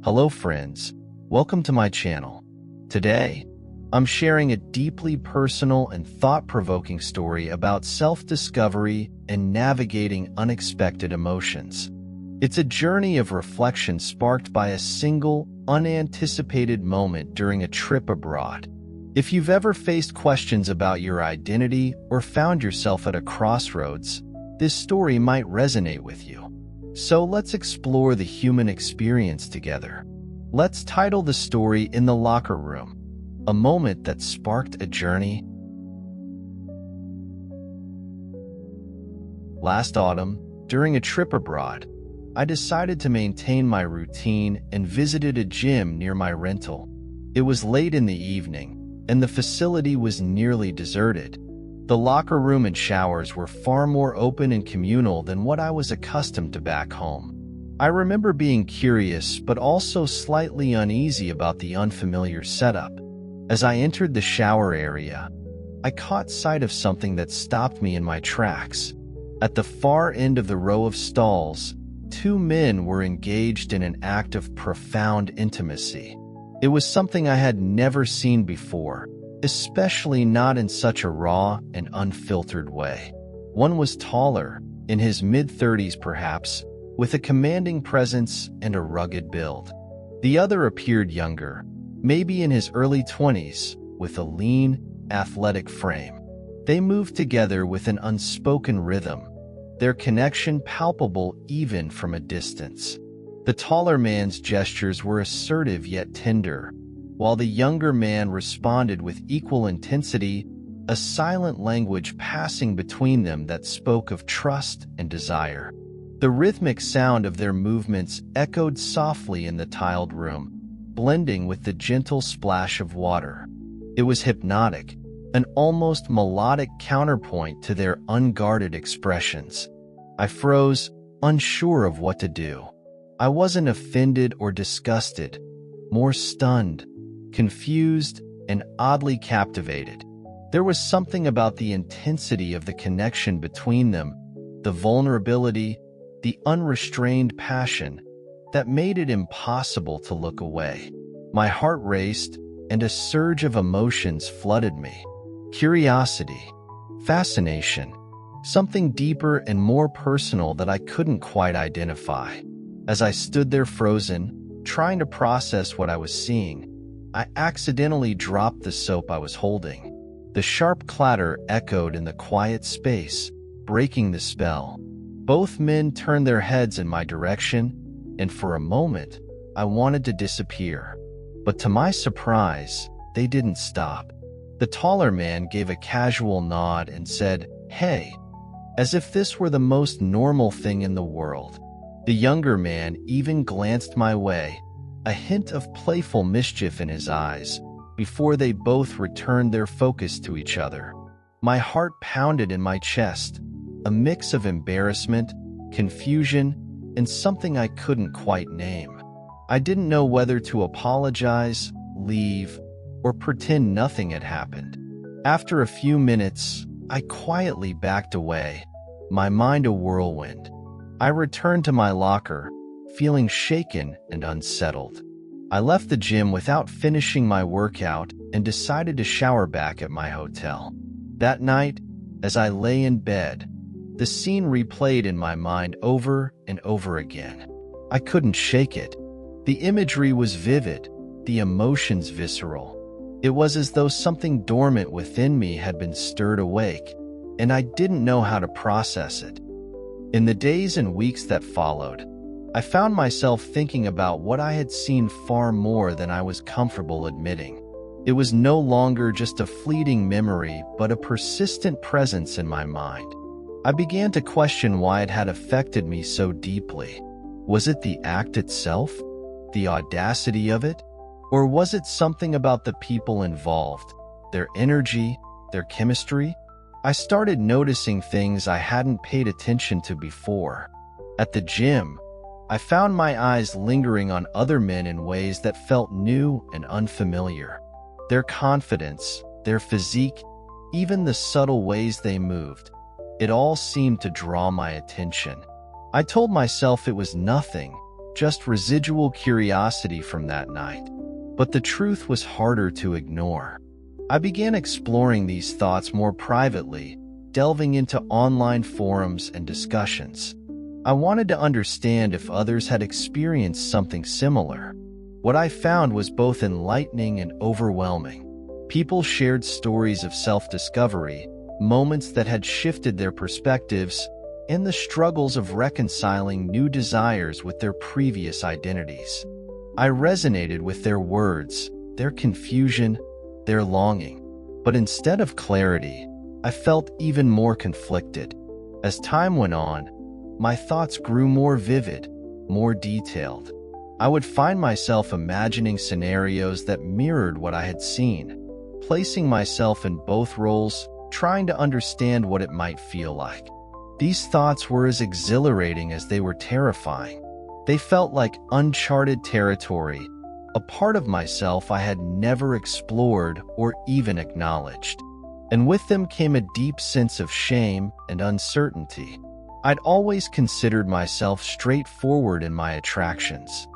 Hello friends, welcome to my channel. Today, I'm sharing a deeply personal and thought-provoking story about self-discovery and navigating unexpected emotions. It's a journey of reflection sparked by a single, unanticipated moment during a trip abroad. If you've ever faced questions about your identity or found yourself at a crossroads, this story might resonate with you. So let's explore the human experience together. Let's title the story In the Locker Room, a moment that sparked a journey. Last autumn, during a trip abroad, I decided to maintain my routine and visited a gym near my rental. It was late in the evening, and the facility was nearly deserted. The locker room and showers were far more open and communal than what I was accustomed to back home. I remember being curious but also slightly uneasy about the unfamiliar setup. As I entered the shower area, I caught sight of something that stopped me in my tracks. At the far end of the row of stalls, two men were engaged in an act of profound intimacy. It was something I had never seen before, especially not in such a raw and unfiltered way. One was taller, in his mid-30s perhaps, with a commanding presence and a rugged build. The other appeared younger, maybe in his early 20s, with a lean, athletic frame. They moved together with an unspoken rhythm, their connection palpable even from a distance. The taller man's gestures were assertive yet tender, while the younger man responded with equal intensity, a silent language passing between them that spoke of trust and desire. The rhythmic sound of their movements echoed softly in the tiled room, blending with the gentle splash of water. It was hypnotic, an almost melodic counterpoint to their unguarded expressions. I froze, unsure of what to do. I wasn't offended or disgusted, more stunned, confused, and oddly captivated. There was something about the intensity of the connection between them, the vulnerability, the unrestrained passion, that made it impossible to look away. My heart raced, and a surge of emotions flooded me. Curiosity, fascination, something deeper and more personal that I couldn't quite identify. As I stood there frozen, trying to process what I was seeing, I accidentally dropped the soap I was holding. The sharp clatter echoed in the quiet space, breaking the spell. Both men turned their heads in my direction, and for a moment, I wanted to disappear. But to my surprise, they didn't stop. The taller man gave a casual nod and said, "Hey," as if this were the most normal thing in the world. The younger man even glanced my way, a hint of playful mischief in his eyes, before they both returned their focus to each other. My heart pounded in my chest, a mix of embarrassment, confusion, and something I couldn't quite name. I didn't know whether to apologize, leave, or pretend nothing had happened. After a few minutes, I quietly backed away, my mind a whirlwind. I returned to my locker, feeling shaken and unsettled. I left the gym without finishing my workout and decided to shower back at my hotel. That night, as I lay in bed, the scene replayed in my mind over and over again. I couldn't shake it. The imagery was vivid, the emotions visceral. It was as though something dormant within me had been stirred awake, and I didn't know how to process it. In the days and weeks that followed, I found myself thinking about what I had seen far more than I was comfortable admitting. It was no longer just a fleeting memory, but a persistent presence in my mind. I began to question why it had affected me so deeply. Was it the act itself? The audacity of it? Or was it something about the people involved? Their energy? Their chemistry? I started noticing things I hadn't paid attention to before. At the gym, I found my eyes lingering on other men in ways that felt new and unfamiliar. Their confidence, their physique, even the subtle ways they moved, it all seemed to draw my attention. I told myself it was nothing, just residual curiosity from that night. But the truth was harder to ignore. I began exploring these thoughts more privately, delving into online forums and discussions. I wanted to understand if others had experienced something similar. What I found was both enlightening and overwhelming. People shared stories of self-discovery, moments that had shifted their perspectives, and the struggles of reconciling new desires with their previous identities. I resonated with their words, their confusion, their longing. But instead of clarity, I felt even more conflicted. As time went on, my thoughts grew more vivid, more detailed. I would find myself imagining scenarios that mirrored what I had seen, placing myself in both roles, trying to understand what it might feel like. These thoughts were as exhilarating as they were terrifying. They felt like uncharted territory, a part of myself I had never explored or even acknowledged. And with them came a deep sense of shame and uncertainty. I'd always considered myself straightforward in my attractions.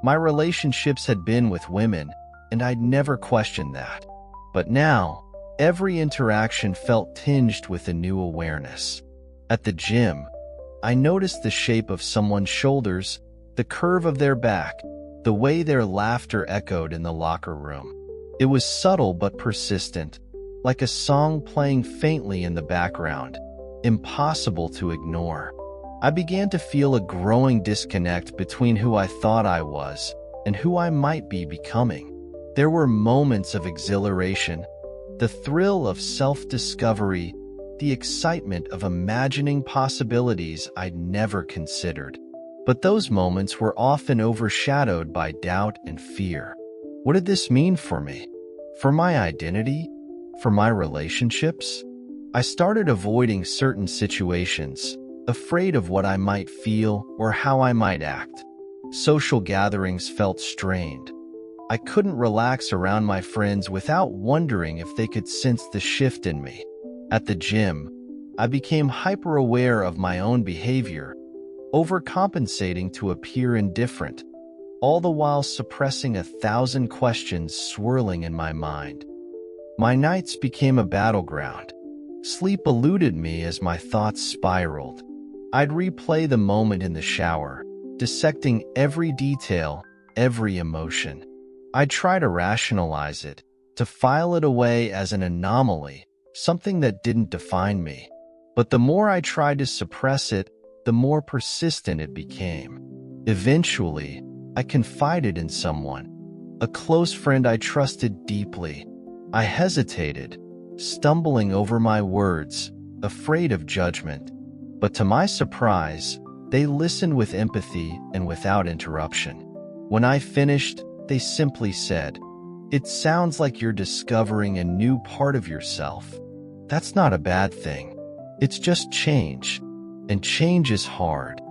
My relationships had been with women, and I'd never questioned that. But now, every interaction felt tinged with a new awareness. At the gym, I noticed the shape of someone's shoulders, the curve of their back, the way their laughter echoed in the locker room. It was subtle but persistent, like a song playing faintly in the background, impossible to ignore. I began to feel a growing disconnect between who I thought I was and who I might be becoming. There were moments of exhilaration, the thrill of self-discovery, the excitement of imagining possibilities I'd never considered. But those moments were often overshadowed by doubt and fear. What did this mean for me? For my identity? For my relationships? I started avoiding certain situations, afraid of what I might feel or how I might act. Social gatherings felt strained. I couldn't relax around my friends without wondering if they could sense the shift in me. At the gym, I became hyper-aware of my own behavior, overcompensating to appear indifferent, all the while suppressing 1,000 questions swirling in my mind. My nights became a battleground. Sleep eluded me as my thoughts spiraled. I'd replay the moment in the shower, dissecting every detail, every emotion. I'd try to rationalize it, to file it away as an anomaly, something that didn't define me. But the more I tried to suppress it, the more persistent it became. Eventually, I confided in someone, a close friend I trusted deeply. I hesitated, stumbling over my words, afraid of judgment. But to my surprise, they listened with empathy and without interruption. When I finished, they simply said, "It sounds like you're discovering a new part of yourself. That's not a bad thing. It's just change, and change is hard."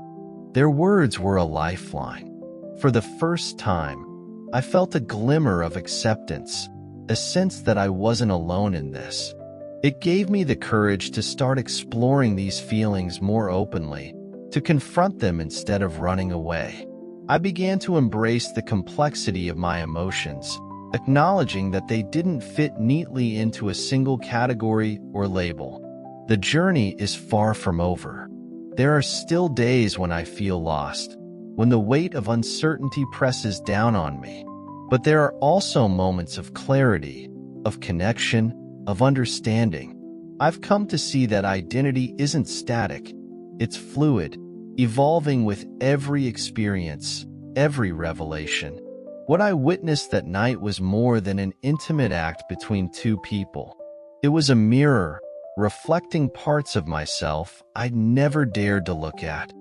Their words were a lifeline. For the first time, I felt a glimmer of acceptance, a sense that I wasn't alone in this. It gave me the courage to start exploring these feelings more openly, to confront them instead of running away. I began to embrace the complexity of my emotions, acknowledging that they didn't fit neatly into a single category or label. The journey is far from over. There are still days when I feel lost, when the weight of uncertainty presses down on me. But there are also moments of clarity, of connection, of understanding. I've come to see that identity isn't static. It's fluid, evolving with every experience, every revelation. What I witnessed that night was more than an intimate act between two people. It was a mirror, reflecting parts of myself I'd never dared to look at.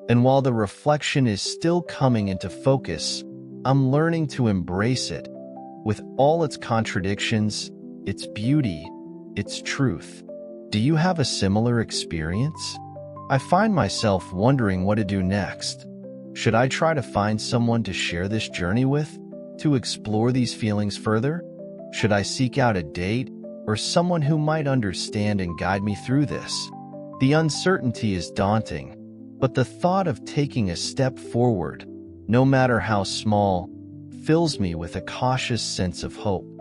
And while the reflection is still coming into focus, I'm learning to embrace it, with all its contradictions, its beauty, its truth. Do you have a similar experience? I find myself wondering what to do next. Should I try to find someone to share this journey with, to explore these feelings further? Should I seek out a date or someone who might understand and guide me through this? The uncertainty is daunting, but the thought of taking a step forward, no matter how small, fills me with a cautious sense of hope.